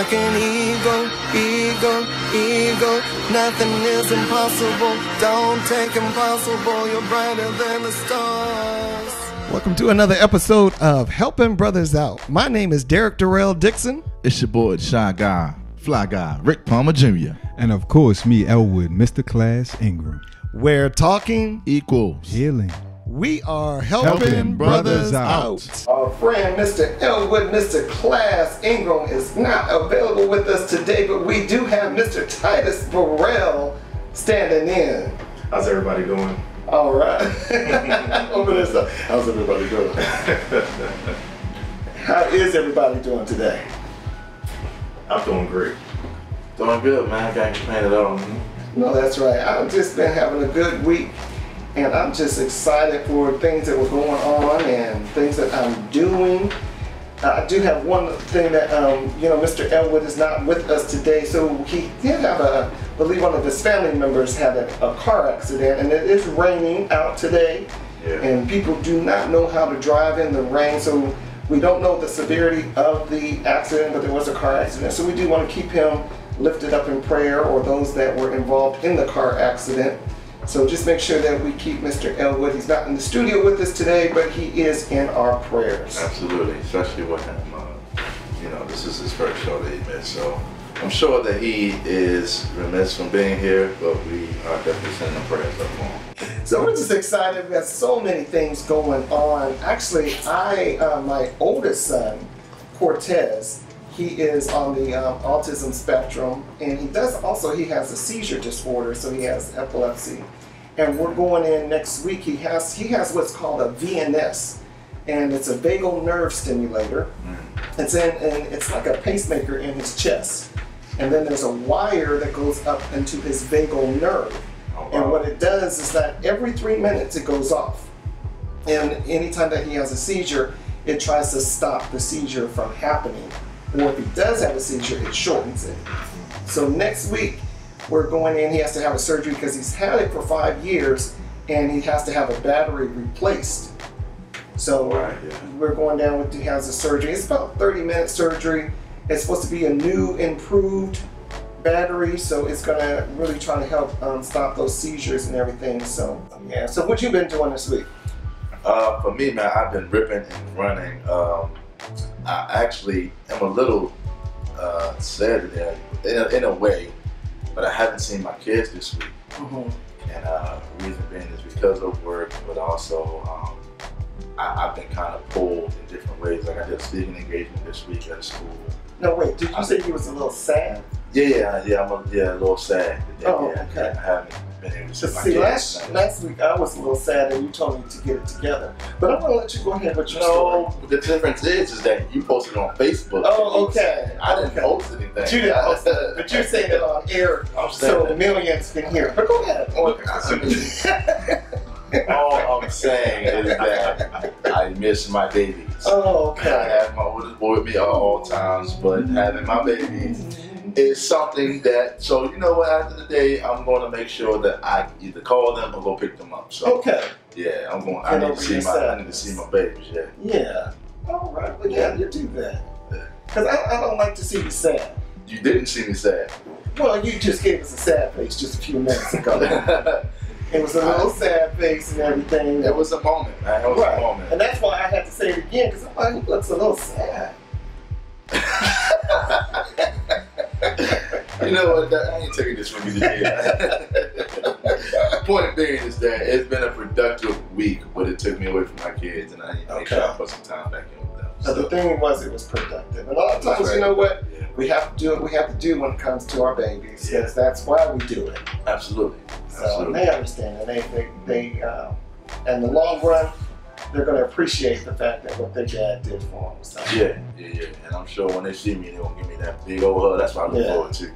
like an eagle, eagle, eagle. Nothing is impossible. Don't take impossible. You're brighter than the stars. Welcome to another episode of Helping Brothers Out. My name is Derek Darrell Dixon. It's your boy, Shy Guy, Fly Guy, Rick Palmer Jr. And of course, me, Elwood, Mr. Class Ingram. We're talking equals healing. We are helping brothers out. Our friend, Mr. Elwood, Mr. Class Ingram is not available with us today, but we do have Mr. Titus Burrell standing in. How's everybody doing? All right. Over this, how's everybody doing? How is everybody doing today? I'm doing great. Doing good, man. I can't complain at all. No, that's right. I've just been having a good week, and I'm just excited for things that were going on and things that I'm doing. I do have one thing that, Mr. Elwood is not with us today, so he did have I believe one of his family members had a car accident, and it is raining out today, and people do not know how to drive in the rain, so we don't know the severity of the accident, but there was a car accident, so we do want to keep him lifted up in prayer, or those that were involved in the car accident. So just make sure that we keep Mr. Elwood. He's not in the studio with us today, but he is in our prayers. Absolutely, especially with him. This is his first show that he missed, so I'm sure that he is remiss from being here, but we are definitely sending prayers up for him. So we're just excited. We have so many things going on. Actually, my oldest son, Cortez, he is on the autism spectrum, and he has a seizure disorder, so he has epilepsy. And we're going in next week. He has what's called a VNS, and it's a vagal nerve stimulator. It's like a pacemaker in his chest, and then there's a wire that goes up into his vagal nerve. Oh, wow. And what it does is that every 3 minutes it goes off, and anytime that he has a seizure, it tries to stop the seizure from happening. Or if he does have a seizure, it shortens it. So next week, we're going in, he has to have a surgery because he's had it for 5 years, and he has to have a battery replaced. So we're going down with, he has a surgery. It's about 30-minute surgery. It's supposed to be a new, improved battery, so it's gonna really try to help stop those seizures and everything. So yeah, so what you been doing this week? For me, man, I've been ripping and running. I actually am a little sad today, in a way, but I haven't seen my kids this week. And the reason being is because of work, but also I've been kind of pulled in different ways. Like I did a speaking engagement this week at a school. No, wait, did you say you was a little sad? Yeah, I'm a little sad. Okay. I haven't been able to see my kids. Last week I was a little sad and you told me to get it together. But I'm going to let you go ahead with your story. No, the difference is that you posted it on Facebook. Oh, okay. I didn't post anything. But you didn't post it. But you're saying it on air so millions can hear. But go ahead. All I'm saying is that I miss my babies. Oh, okay. I have my oldest boy with me at all times, but having my babies is something that, so you know what, after the day, I'm going to make sure that I either call them or go pick them up. So, okay. Yeah, I need to see my babies, yeah. Yeah. All right, well, yeah, you do that. Because I don't like to see you sad. You didn't see me sad. Well, you just gave us a sad face just a few minutes ago. It was a little sad face and everything. It was a moment, man. It was a moment. And that's why I had to say it again, because I thought he looks a little sad. You know what? I ain't taking this from you today. Point being is that it's been a productive week, but it took me away from my kids, and I need to make sure I put some time back in with them. So the thing was, it was productive. And a lot of times, you know what? Yeah. We have to do what we have to do when it comes to our babies. Yeah. That's why we do it. Absolutely. So and they understand, and they in the long run, they're going to appreciate the fact that what their dad did for them. So. Yeah. And I'm sure when they see me, they're going to give me that big old hug. That's what I look forward to.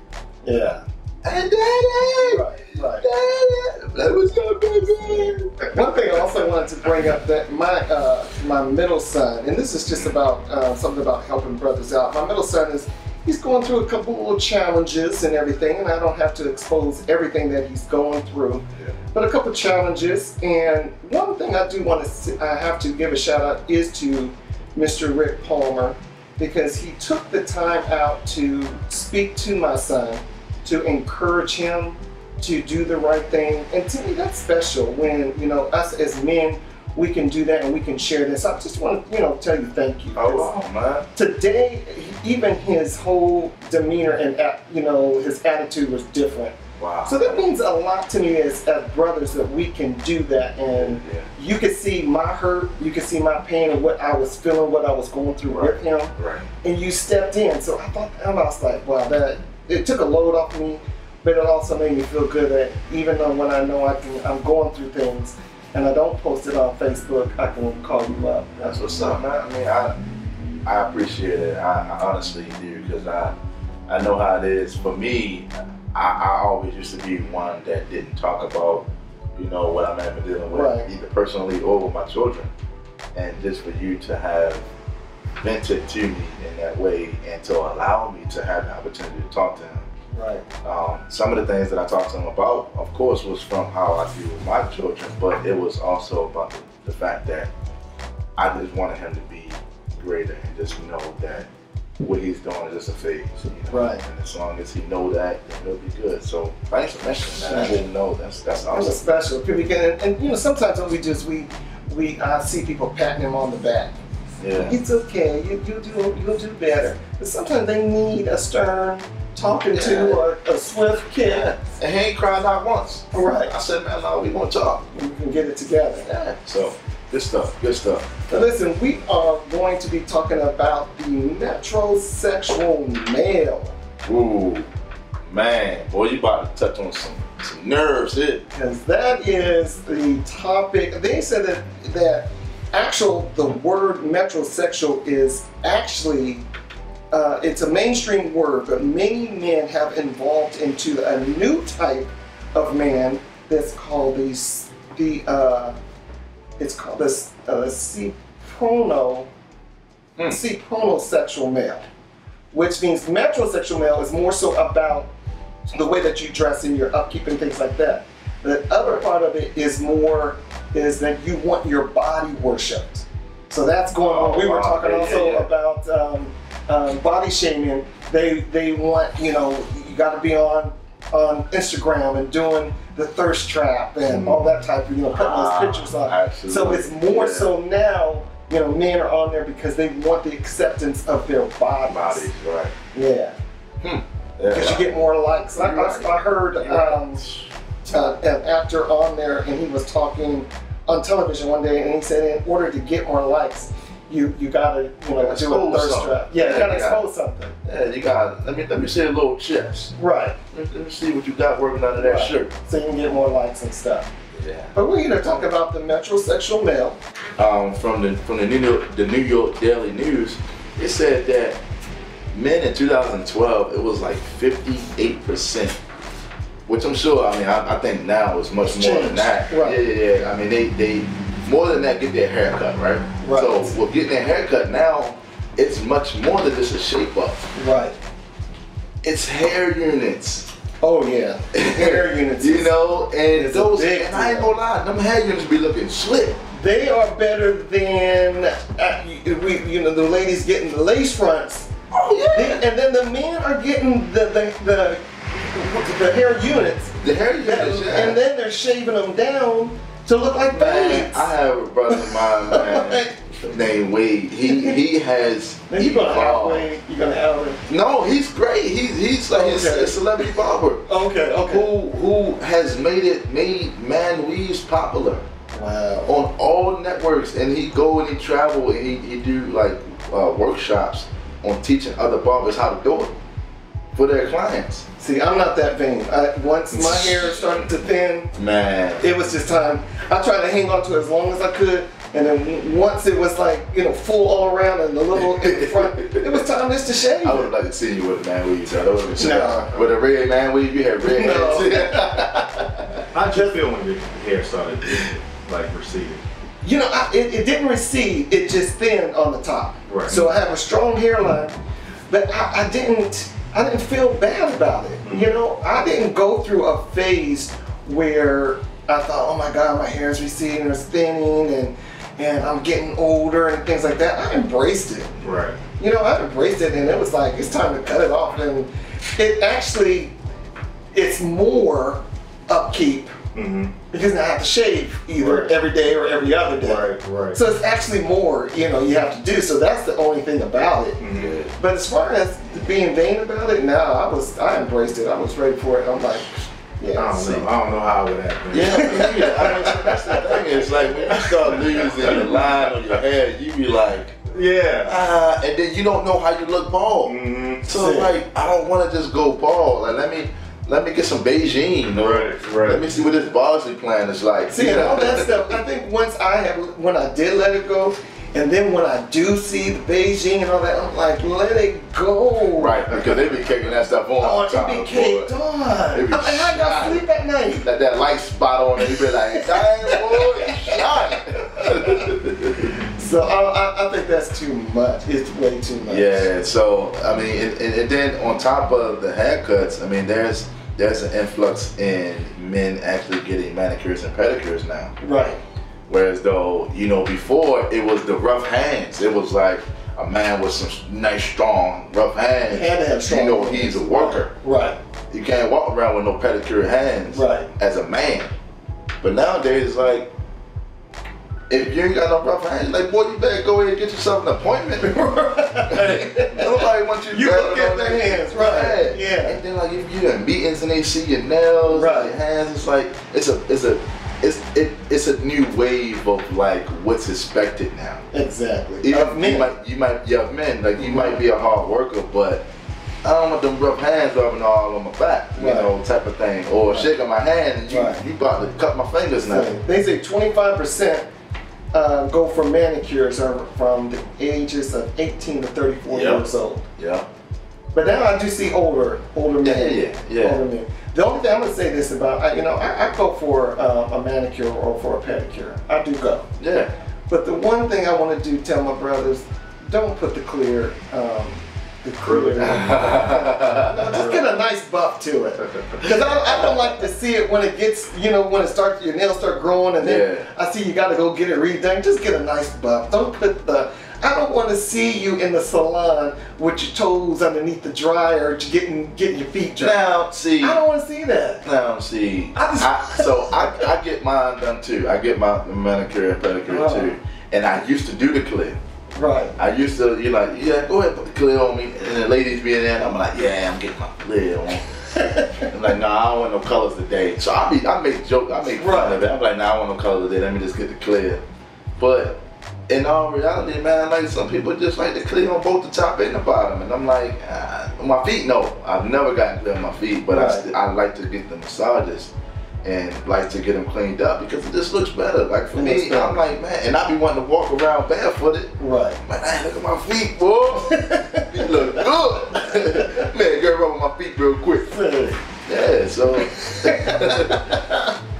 Yeah. And Daddy! Right. Daddy! That was good, baby! One thing I also wanted to bring up, that my middle son, and this is just about something about helping brothers out. My middle son he's going through a couple little challenges and everything, and I don't have to expose everything that he's going through, but a couple challenges. And one thing I have to give a shout out is to Mr. Rick Palmer because he took the time out to speak to my son, to encourage him to do the right thing. And to me, that's special when, you know, us as men, we can do that and we can share this. I just want to, you know, tell you thank you. Oh, man. Today, even his whole demeanor and, you know, his attitude was different. Wow. So that means a lot to me as brothers that we can do that. And Yeah. you could see my hurt, you could see my pain and what I was feeling, what I was going through with him. Right. And you stepped in. So I thought, I was like, wow, that it took a load off me, but it also made me feel good that even though when I know I'm going through things and I don't post it on Facebook, I can call you up. That's what's up, man. I mean, I appreciate it. I honestly do, because I know how it is. For me, I always used to be one that didn't talk about, you know, what I'm ever dealing with, Right. either personally or with my children. And just for you to have vented to me in that way and to allow me to have the opportunity to talk to him. Right. Some of the things that I talked to him about, of course, was from how I deal with my children, but it was also about the fact that I just wanted him to be greater and just know that what he's doing is just a phase, you know? Right. And as long as he know that, then he'll be good. So thanks for mentioning that. I didn't know. That's It was awesome. special. And you know, sometimes when I see people patting him on the back. Yeah. It's okay. You'll do better. But sometimes they need a stern talking to or a swift kick. Yeah. And he ain't cried out once. Right. I said, man, no, we gonna talk. We can get it together. Yeah. So good stuff. Good stuff. Now listen, we are going to be talking about the metrosexual male. Ooh, man, boy, you about to touch on some nerves here. Because that is the topic. They said that the word metrosexual is actually it's a mainstream word, but many men have evolved into a new type of man that's called cipronosexual male, which means metrosexual male is more so about the way that you dress and your upkeep and things like that. The other part of it is that you want your body worshipped. So that's going on. We were talking also about body shaming. They want, you know, you got to be on Instagram and doing the thirst trap and all that type of, you know, putting those pictures on. Absolutely. So it's more so now, you know, men are on there because they want the acceptance of their bodies. Right. Yeah. Because you get more likes. I heard an actor on there, and he was talking on television one day, and he said in order to get more likes, you gotta, you know, do a thirst trap. Yeah, you gotta expose something. Yeah, you got. Let me see a little chest. Right. Let me see what you got working under that shirt. So you can get more likes and stuff. Yeah. But we're here to talk about the metrosexual male. From the New York Daily News, it said that men in 2012, it was like 58%, which I'm sure. I mean, I think now is much more than that. Right. Yeah. I mean, they more than that get their hair cut, right? Right. So with getting their hair cut now, it's much more than just a shape up. Right. It's hair units. Oh yeah, hair units. You know, and It's a those, big and I ain't gonna lie, them hair units be looking slick. They are better than the ladies getting the lace fronts. Oh yeah. And then the men are getting the hair units. The hair units, yeah. And then they're shaving them down to look like Man, fades. I have a brother of mine, man, named Wade. He has Now you're gonna evolved. outweigh. You're gonna outweigh. No, he's great. He's like Okay. a celebrity barber Okay. who has made man weaves popular Wow. on all networks, and he go and he travel and he do like workshops on teaching other barbers how to do it for their clients. See, I'm not that vain. Once my hair started to thin, Man, it was just time. I tried to hang on to it as long as I could, and then once it was like, you know, full all around and a little in the front, it was time just to shave. I would have liked to see you with a man weave. So that would have been No. with a red man weave. You had red No. hair. How'd you feel when your hair started like receding? You know, it didn't recede, it just thinned on the top. Right. So I have a strong hairline, but I didn't feel bad about it. You know, I didn't go through a phase where I thought, oh my God, my hair is receding or it's thinning, and I'm getting older and things like that, I embraced it. Right. You know, I embraced it, and it was like, it's time to cut it off. And it actually, it's more upkeep because now I have to shave either every day or every other day. Right. So it's actually more, you know, you have to do. So that's the only thing about it. But as far as being vain about it, no, I embraced it. I was ready for it. I'm like, yeah. I don't know how it would happen. Yeah, I mean, that's the thing. It's like when you start losing the line on your hair, you be like, yeah. and then you don't know how you look bald. So like, I don't want to just go bald. Like, let me get some Beijing. Or let me see what this Bosley plan is like. See, and all that stuff. I think when I did let it go, and then when I do see the Beijing and all that, I'm like, let it go. Right, because they be kicking that stuff on. Oh, it be caked on. I got sleep at night. That light spot on it, you be like, dang boy, shot. So I think that's too much. It's way too much. Yeah, so I mean, and then on top of the haircuts, I mean, there's an influx in men actually getting manicures and pedicures now. Right. Whereas though, you know, before it was the rough hands. It was like a man with some nice, strong, rough hands. Had to have strong you know, hands. he's a worker. Right. You can't walk around with no pedicure hands as a man. But nowadays, it's like, if you ain't got no rough hands, like, boy, you better go ahead and get yourself an appointment. Nobody wants you to look at their hands, right? Yeah. And then, like, if you're in meetings and they see your nails, and your hands, it's like, it's a new wave of like what's expected now. Exactly. Even you might like you might be a hard worker, but I don't want them rough hands rubbing all on my back, you know, type of thing, or shaking my hand and you about to cut my fingers now. They say 25% go for manicures are from the ages of 18 to 34 years old. Yeah. But now I do see older men. Yeah. Older men. The only thing I'm gonna say this about, I go for a manicure or for a pedicure. I do go. Yeah. But the one thing I want to do, tell my brothers, don't put the clear. Just get a nice buff to it. Because I don't like to see it when it gets, when it starts, your nails start growing, and then I see you got to go get it redone. Just get a nice buff. Don't put I don't want to see you in the salon with your toes underneath the dryer, getting your feet dry. Now, see, I don't want to see that. Now, see, I get mine done too. I get my manicure and pedicure too, and I used to do the clear. Right. I used to, go ahead, put the clear on me, and the ladies be in there, and I'm like, yeah, I'm getting my clear on. I'm like, nah, I don't want no colors today. So I make fun of it. I'm like, nah, I don't want no colors today. Let me just get the clear. But in all reality, man, like some people just like to clear on both the top and the bottom, and I'm like, my feet, no, I've never gotten clear on my feet, but I like to get the massages and like to get them cleaned up because it just looks better. Like for me, I'm like, man, and I be wanting to walk around barefooted. Right. Man, look at my feet, boy. They look good. Man, girl, rub my feet real quick. Yeah, so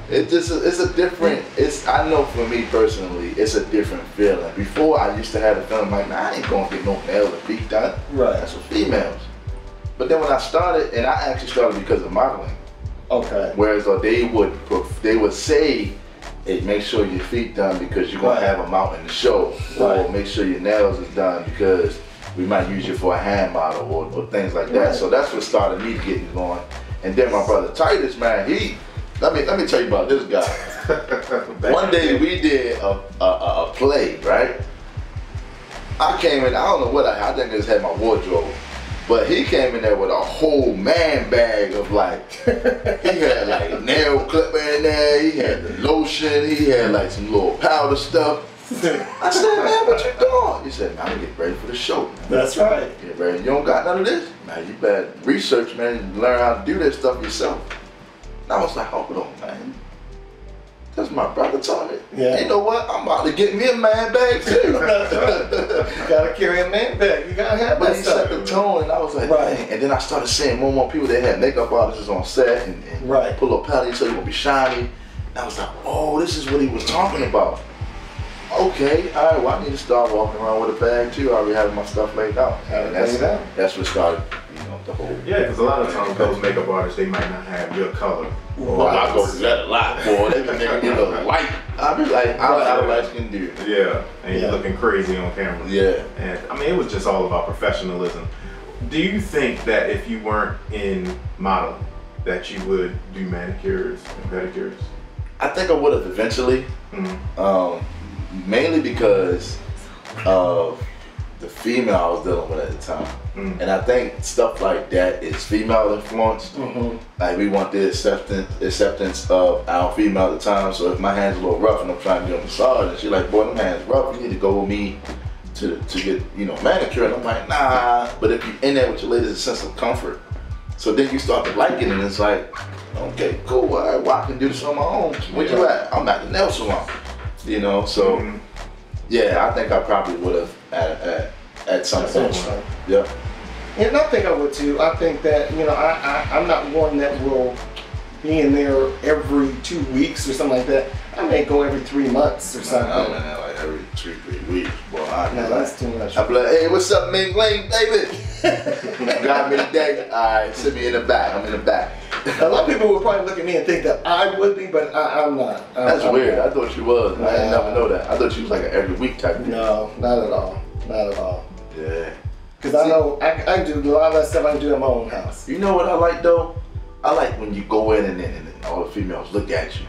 it's a different, I know for me personally, it's a different feeling. Before I used to have the feeling like, man, I ain't gonna get no nails or feet done. Right. That's for females. But then when I started, and I actually started because of modeling. Okay. Whereas they would say, hey, make sure your feet done because you're gonna have them out in the show. Or make sure your nails is done because we might use you for a hand model or things like that. So that's what started me getting going. And then my brother Titus, man, let me tell you about this guy. One day we did a play, right? I came in, I don't know what I think I just had my wardrobe. But he came in there with a whole man bag of like, he had like nail clipper in there, he had the lotion, he had like some little powder stuff. I said, man, what you doing? He said, man, I'm getting ready for the show. Man. That's right. Get ready. You don't got none of this? Man, you better research, man, and learn how to do this stuff yourself. And I was like, hold on, man. That's my brother told me. Yeah. You know what? I'm about to get me a man bag too. That's right. You gotta carry a man bag. You gotta have but that he stuff. set the tone, and I was like, dang. And then I started seeing more and more people that had makeup artists on set and pull up powder so you gonna be shiny. And I was like, oh, this is what he was talking about. Okay, all right, well, I need to start walking around with a bag too. I already have my stuff laid out. And that's what started, the whole. Yeah, because a lot of times those makeup artists, they might not have your color. Oh, I go through that a lot, boy. They be making me look light. I be like, I'm not a light skinned dude. Yeah, and you're looking crazy on camera. Yeah. And I mean, it was just all about professionalism. Do you think that if you weren't in modeling, that you would do manicures and pedicures? I think I would have eventually, mainly because of the female I was dealing with at the time. And I think stuff like that is female influenced. Like we want the acceptance of our female at the time. So if my hand's a little rough and I'm trying to do a massage and she's like, boy, them hands rough, you need to go with me to get, you know, manicure. And I'm like, nah. But if you're in there with your lady, there's a sense of comfort. So then you start to like it and it's like, okay, cool, all right, well, I can do this on my own. Where you at? I'm at the nail salon. You know, so yeah, I think I probably would have at some point. Yeah. And I think I would too. I think that, you know, I'm not one that will be in there every 2 weeks or something like that. I may go every 3 months or something. I'm in there like every 3 weeks. Boy, No, that's too much. I be like, hey, what's up, Ming Lane, David? Got me today? All right, sit me in the back. I'm in the back. A lot of people would probably look at me and think that I would be, but I'm not. That's I'm weird. not. I thought you was. I didn't never know that. I thought you was like an every week type of No, not at all. Not at all. Yeah. Because I know I do a lot of that stuff I can do in my own house. You know what I like though? I like when you go in and then all the females look at you.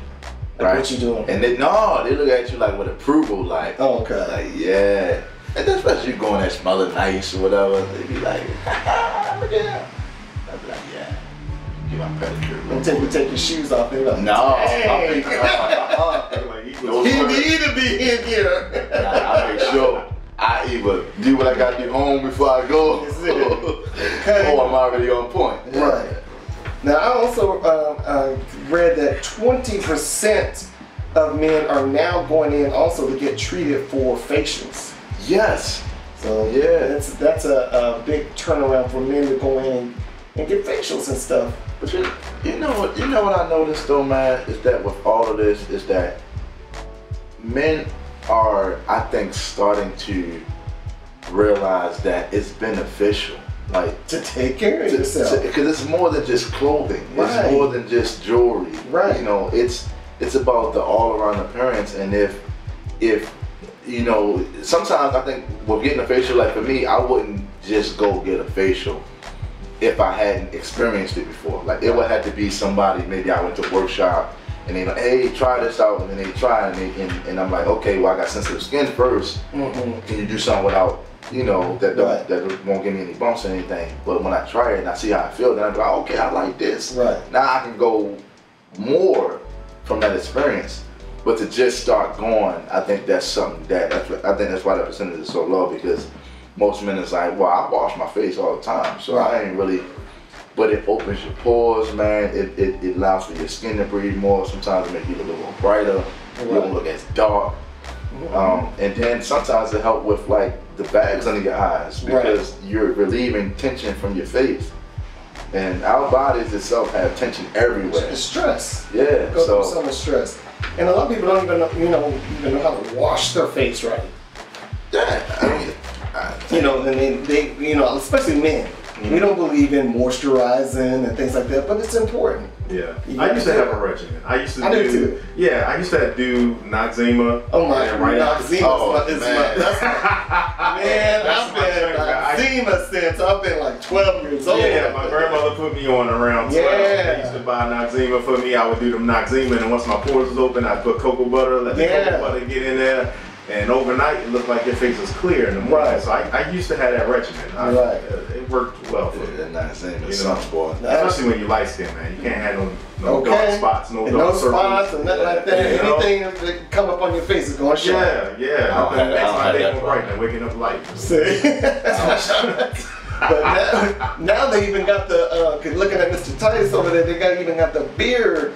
Like, right? what you doing? And they look at you like with approval, like, Oh, okay. like yeah. And then especially you going there smelling nice or whatever, they be like, ha, look at that. I'd be like, yeah. Get my pedicure. Until you take your shoes off, they're like, No, hey. He need to be in here. I make sure I either do what I gotta do home before I go, Okay. or I'm already on point. Right. Now, I also read that 20% of men are now going in also to get treated for facials. Yes. So Yeah. that's a big turnaround for men to go in and get facials and stuff. But you know what I noticed though, man, is that with all of this, is that men are, I think, starting to realize that it's beneficial. Like To take care of yourself. because it's more than just clothing. Right. It's more than just jewelry. Right. You know, it's about the all-around appearance. And if you know, sometimes I think with getting a facial, like for me, I wouldn't just go get a facial if I hadn't experienced it before. Like it would have to be somebody, maybe I went to a workshop and they like, hey, try this out, and then they try and I'm like, okay, well I got sensitive skin first. Can you do something without, you know, that won't give me any bumps or anything? But when I try it and I see how I feel, then I'm like, okay, I like this. Right. Now I can go more from that experience. But to just start going, I think that's something I think that's why the percentage is so low, because most men is like, well, I wash my face all the time, so I ain't really. But it opens your pores, man. It allows for your skin to breathe more. Sometimes it makes you look a little brighter. You don't look as dark. And then sometimes it helps with like the bags under your eyes, because you're relieving tension from your face. And our bodies itself have tension everywhere. It's stress. Yeah. Go through so much stress. And a lot of people don't even know how to wash their face right. Yeah. I mean, You know, and they you know, especially men. We don't believe in moisturizing and things like that, but it's important. Yeah. You I used to do. have a regimen. I used to I do too. Yeah, I used to do Noxzema. Oh my and right after- Noxzema is man. that's man, That's I've my been trigger. Noxzema since I've been like 12 years old. Yeah, my grandmother put me on around 12. Yeah. They used to buy Noxzema for me. I would do them Noxzema, and once my pores was open, I'd put cocoa butter, let the cocoa butter get in there. And overnight, it looked like your face was clear in the morning. Right. So I used to have that regimen. Right. It worked well for me. yeah, not saying You it's know. something, boy. Especially when you light skin, man. You can't have no dark Okay. spots, no And dark no circles. spots and nothing like that. You know? Anything that come up on your face is going to show. Yeah. I don't Nothing makes have my day that more bright than waking up light. See? But now they even got the, looking at Mr. Titus over there, they even got the beard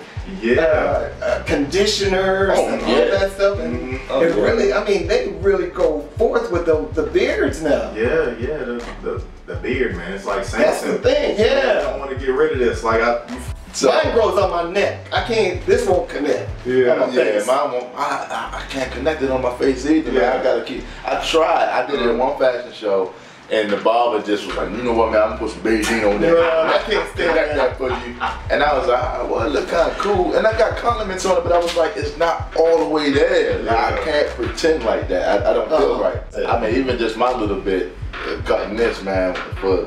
conditioners and all that stuff. And it really, I mean, they really go forth with the beards now. Yeah, the beard, man. It's like That's the Samson. thing, I yeah. don't want to get rid of this. Like Mine grows on my neck. I can't, this won't connect. Yeah. On my Yeah, face. mine won't. I can't connect it on my face either, man. Yeah. I gotta keep. I tried. I did it in one fashion show, And the barber just was like, you know what, man, I'm gonna put some Beijing on there. I can't stand that for you. And I was like, well, it look kind of cool. And I got compliments on it, but I was like, it's not all the way there. Like, I can't pretend like that. I don't feel right. I mean, even just my little bit, cutting this, man, for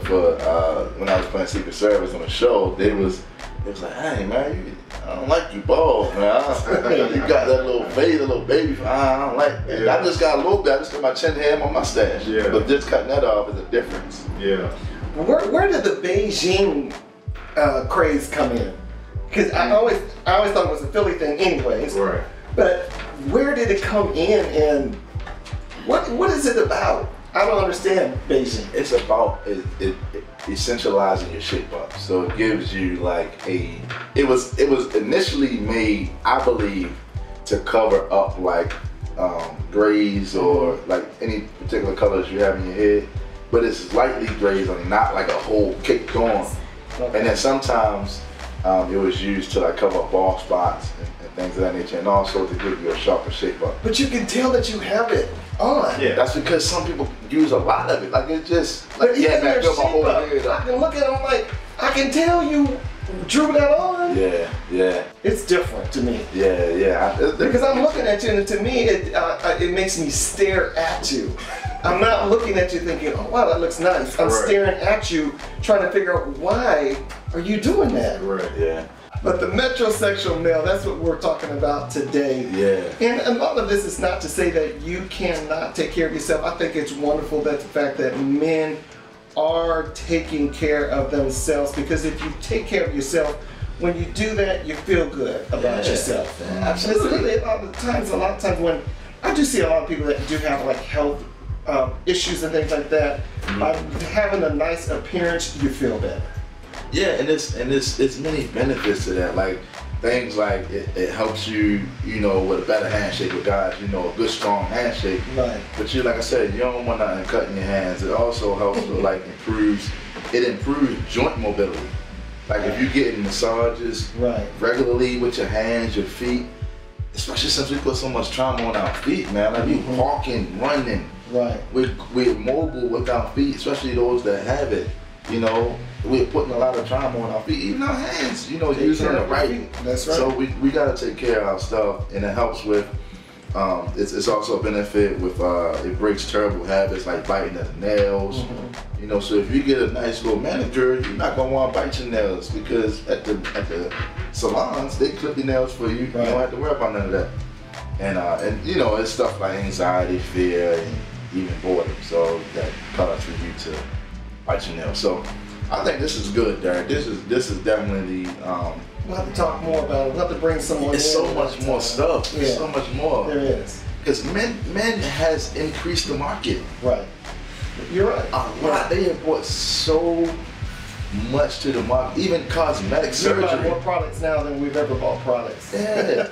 when I was playing Secret Service on the show, it was like, hey, man, I don't like you bald, man. You got that little fade, a little baby. I don't like it. I just got a little bit. I just got my chin hair and my mustache. Yeah. But just cutting that off is a difference. Yeah. Where did the Beijing craze come in? Because I always thought it was a Philly thing, anyways. Right. But where did it come in, and what is it about? I don't understand Beijing. It's about it essentializing your shape up. So it gives you like it was initially made, I believe, to cover up like grays or like any particular colors you have in your head, but it's lightly grays on, not like a whole kicked on. Okay. And then sometimes it was used to like cover up bald spots and things of that nature, and also to give you a sharper shape up. But you can tell that you have it on. Yeah, that's because some people use a lot of it. Like it's just like, yeah, man, I feel my whole head up. I can look at them like, I can tell you drew that on. Yeah. It's different to me. Yeah. Because I'm looking at you, and to me, it makes me stare at you. I'm not looking at you thinking, oh wow, that looks nice. I'm staring at you, trying to figure out why are you doing that. Right. Yeah. But the metrosexual male, that's what we're talking about today. Yeah. And a lot of this is not to say that you cannot take care of yourself. I think it's wonderful that the fact that men are taking care of themselves, because if you take care of yourself, when you do that, you feel good about yourself. Absolutely. A lot of times when I do see a lot of people that do have like health issues and things like that, by having a nice appearance, you feel better. Yeah, and it's many benefits to that. Like things like it helps you, with a better handshake with guys, a good strong handshake. Right. But like I said, you don't want nothing cutting your hands. It also helps with improves joint mobility. Like if you're getting massages regularly with your hands, your feet, especially since we put so much trauma on our feet, man. Like we walking, running. Right. We're mobile with our feet, especially those that have it. We're putting a lot of trauma on our feet, even our hands, using the right. That's right. So we gotta take care of our stuff, and it helps with, it's also a benefit with, it breaks terrible habits like biting at the nails. So if you get a nice little manicure, you're not gonna wanna bite your nails, because at the salons, they clip your nails for you. You don't have to worry about none of that. And it's stuff like anxiety, fear, and even boredom. So that causes for you to bite your nails. So I think this is good, Derek. This is definitely. We'll have to talk more about it. We'll have to bring someone. It's so much more stuff. Yeah. There's so much more. There is. Because men has increased the market. Right. You're right. A lot. They have brought so much to the market. Even cosmetic surgery. We buy more products now than we've ever bought products. Yeah.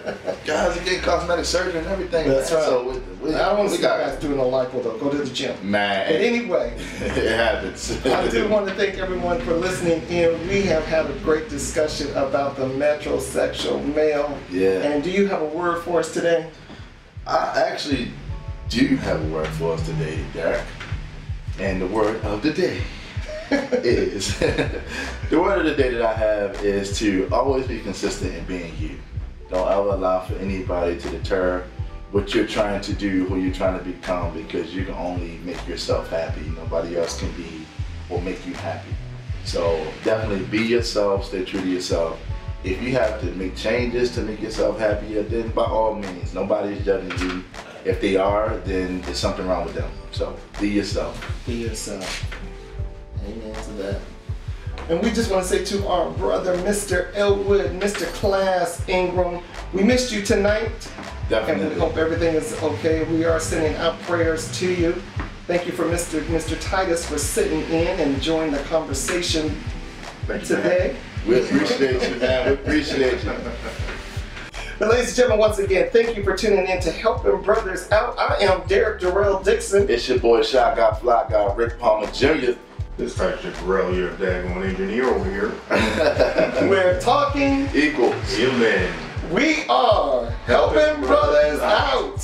Guys are getting cosmetic surgery and everything. That's right. So I don't want to see guys doing a lipo though. Go to the gym. Man. But anyway, it happens. I do want to thank everyone for listening in. We have had a great discussion about the metrosexual male. Yeah. And do you have a word for us today? I actually do have a word for us today, Derek. And the word of the day is the word of the day that I have is to always be consistent in being you. Don't ever allow for anybody to deter what you're trying to do, who you're trying to become, because you can only make yourself happy. Nobody else can be or make you happy. So definitely be yourself, stay true to yourself. If you have to make changes to make yourself happier, then by all means, nobody's judging you. If they are, then there's something wrong with them. So be yourself. Be yourself. Amen to that. And we just want to say to our brother, Mr. Elwood, Mr. Class Ingram, we missed you tonight. Definitely. And we hope everything is okay. We are sending out prayers to you. Thank you for Mr. Titus for sitting in and enjoying the conversation today. We appreciate you, man. We appreciate you. But ladies and gentlemen, once again, thank you for tuning in to Helping Brothers Out. I am Derek Darrell Dixon. It's your boy, Shy Guy, Fly Guy, Rick Palmer Jr. This type shit, Darrell, you're a daggone engineer over here. We're talking equals. Amen. We are Helping Brothers Out.